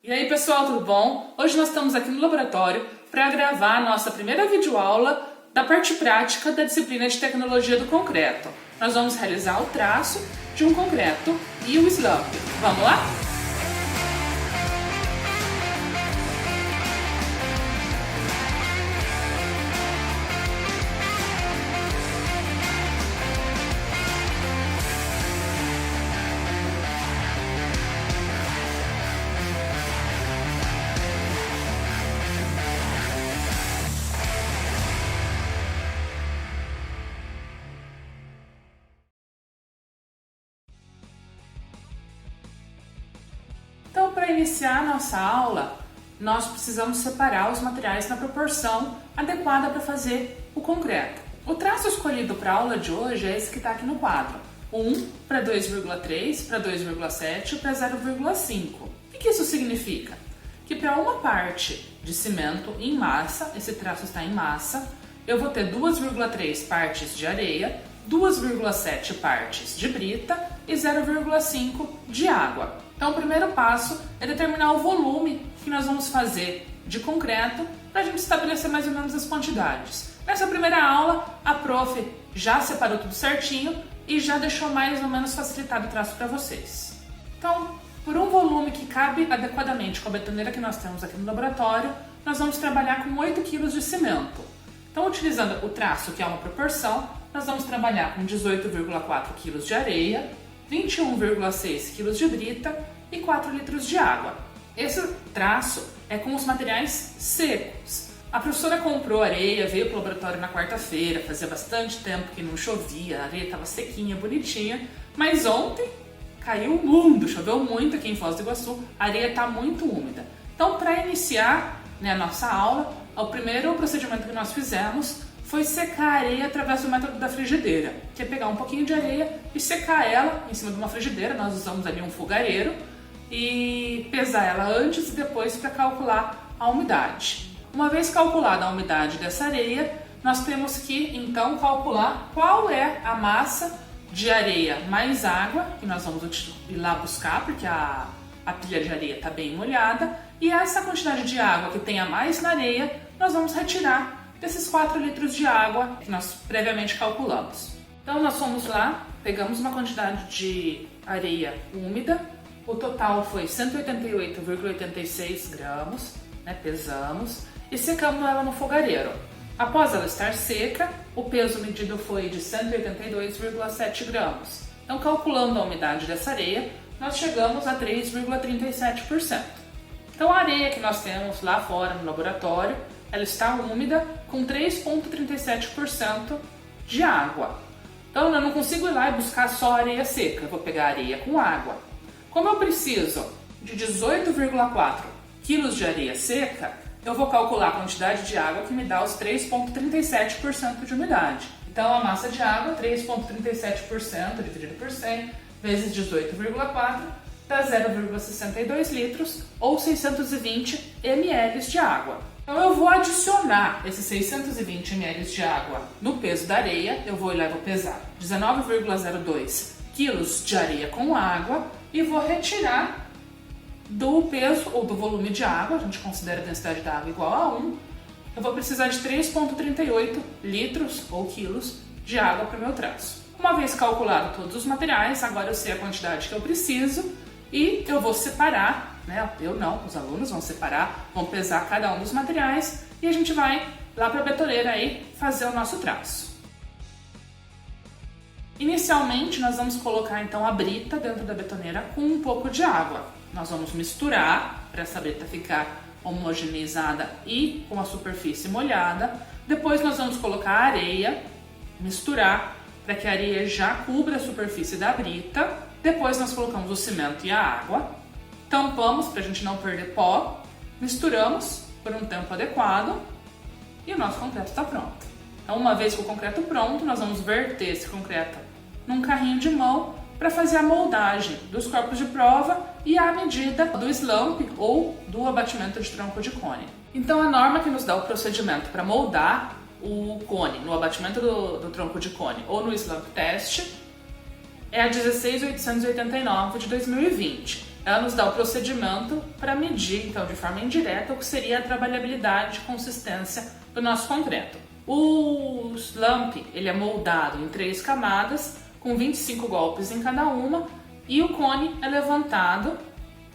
E aí pessoal, tudo bom? Hoje nós estamos aqui no laboratório para gravar a nossa primeira videoaula da parte prática da disciplina de Tecnologia do Concreto. Nós vamos realizar o traço de um concreto e o slump. Vamos lá? Então, para iniciar a nossa aula, nós precisamos separar os materiais na proporção adequada para fazer o concreto. O traço escolhido para a aula de hoje é esse que está aqui no quadro. 1 para 2,3, para 2,7 para 0,5. O que isso significa? Que para uma parte de cimento em massa, esse traço está em massa, eu vou ter 2,3 partes de areia, 2,7 partes de brita e 0,5 de água. Então, o primeiro passo é determinar o volume que nós vamos fazer de concreto para a gente estabelecer mais ou menos as quantidades. Nessa primeira aula, a prof já separou tudo certinho e já deixou mais ou menos facilitado o traço para vocês. Então, por um volume que cabe adequadamente com a betoneira que nós temos aqui no laboratório, nós vamos trabalhar com 8 kg de cimento. Então, utilizando o traço, que é uma proporção, nós vamos trabalhar com 18,4 kg de areia, 21,6 kg de brita e 4 litros de água. Esse traço é com os materiais secos. A professora comprou areia, veio para o laboratório na quarta-feira, fazia bastante tempo que não chovia, a areia estava sequinha, bonitinha, mas ontem caiu o mundo, choveu muito aqui em Foz do Iguaçu, a areia está muito úmida. Então, para iniciar a nossa aula, o primeiro procedimento que nós fizemos foi secar a areia através do método da frigideira, que é pegar um pouquinho de areia e secar ela em cima de uma frigideira. Nós usamos ali um fogareiro e pesar ela antes e depois para calcular a umidade. Uma vez calculada a umidade dessa areia, nós temos que então calcular qual é a massa de areia mais água que nós vamos ir lá buscar, porque a pilha de areia está bem molhada, e essa quantidade de água que tem a mais na areia, nós vamos retirar desses 4 litros de água que nós previamente calculamos. Então nós fomos lá, pegamos uma quantidade de areia úmida, o total foi 188,86 gramas, pesamos e secamos ela no fogareiro. Após ela estar seca, o peso medido foi de 182,7 gramas. Então, calculando a umidade dessa areia, nós chegamos a 3,37%. Então, a areia que nós temos lá fora no laboratório, ela está úmida com 3,37% de água. Então, eu não consigo ir lá e buscar só areia seca, eu vou pegar areia com água. Como eu preciso de 18,4 kg de areia seca, eu vou calcular a quantidade de água que me dá os 3,37% de umidade. Então, a massa de água, 3,37% dividido por 100 vezes 18,4 dá 0,62 litros ou 620 ml de água. Então, eu vou adicionar esses 620 ml de água no peso da areia. Eu vou ir lá e vou pesar 19,02 kg de areia com água e vou retirar do peso ou do volume de água, a gente considera a densidade da água igual a 1, eu vou precisar de 3,38 litros ou quilos de água para o meu traço. Uma vez calculado todos os materiais, agora eu sei a quantidade que eu preciso e eu vou separar, eu não, os alunos vão separar, vão pesar cada um dos materiais e a gente vai lá para a betoneira aí fazer o nosso traço. Inicialmente, nós vamos colocar então a brita dentro da betoneira com um pouco de água. Nós vamos misturar para essa brita ficar homogeneizada e com a superfície molhada. Depois nós vamos colocar a areia, misturar para que a areia já cubra a superfície da brita. Depois nós colocamos o cimento e a água, tampamos para a gente não perder pó, misturamos por um tempo adequado e o nosso concreto está pronto. Então, uma vez com o concreto pronto, nós vamos verter esse concreto num carrinho de mão para fazer a moldagem dos corpos de prova e a medida do slump ou do abatimento de tronco de cone. Então, a norma que nos dá o procedimento para moldar o cone no abatimento do tronco de cone ou no slump test é a 16889 de 2020. ela nos dá o procedimento para medir, então, de forma indireta, o que seria a trabalhabilidade e consistência do nosso concreto. O slump, ele é moldado em 3 camadas, com 25 golpes em cada uma, e o cone é levantado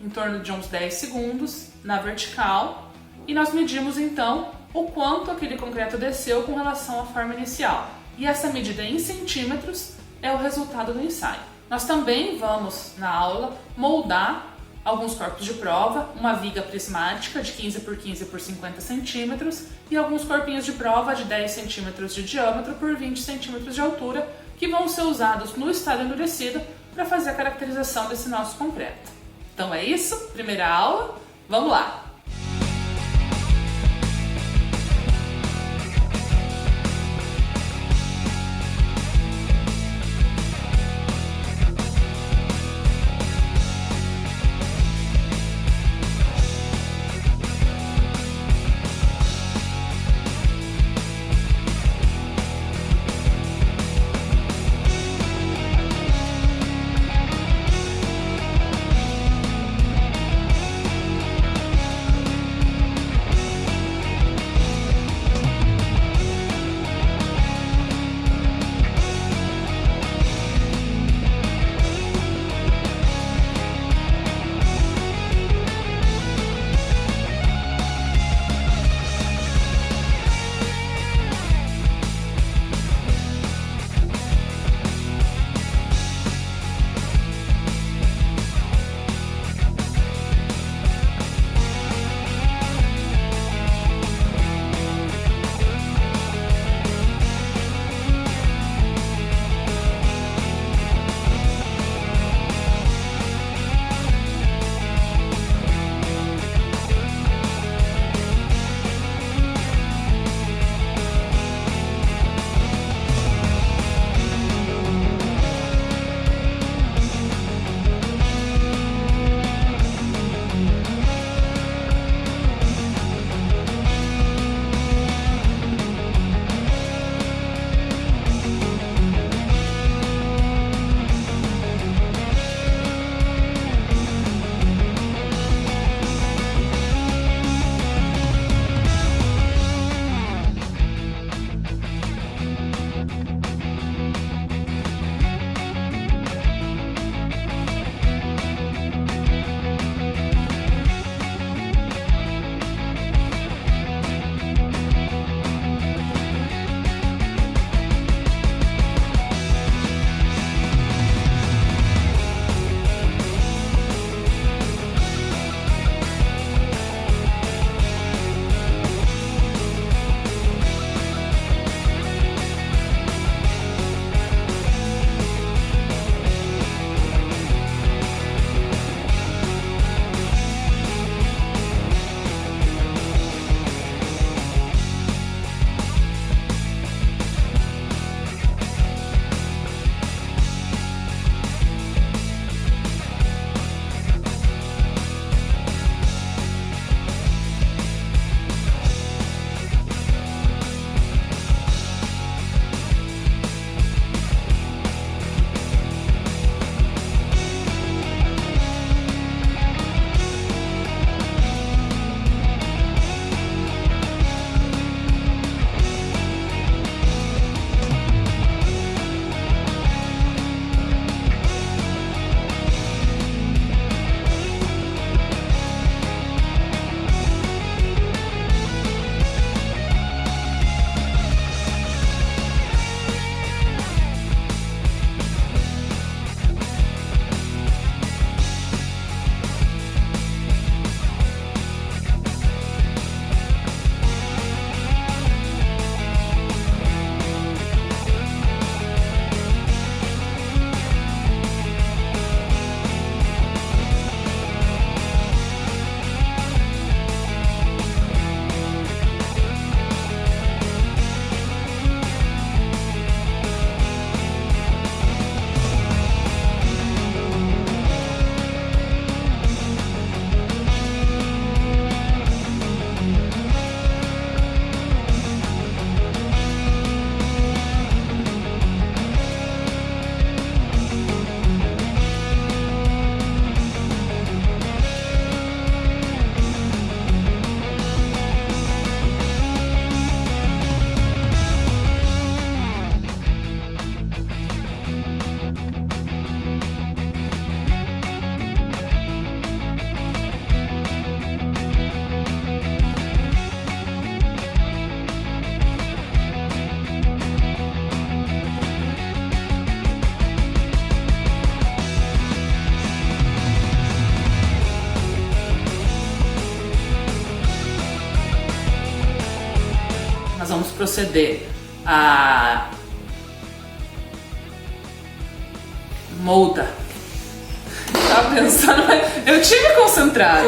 em torno de uns 10 segundos na vertical, e nós medimos então o quanto aquele concreto desceu com relação à forma inicial. E essa medida em centímetros é o resultado do ensaio. Nós também vamos, na aula, moldar alguns corpos de prova, uma viga prismática de 15 por 15 por 50 centímetros e alguns corpinhos de prova de 10 centímetros de diâmetro por 20 centímetros de altura, que vão ser usados no estado endurecido para fazer a caracterização desse nosso concreto. Então é isso, primeira aula, vamos lá! nós vamos proceder à molda. Tava pensando, mas eu tive concentrado.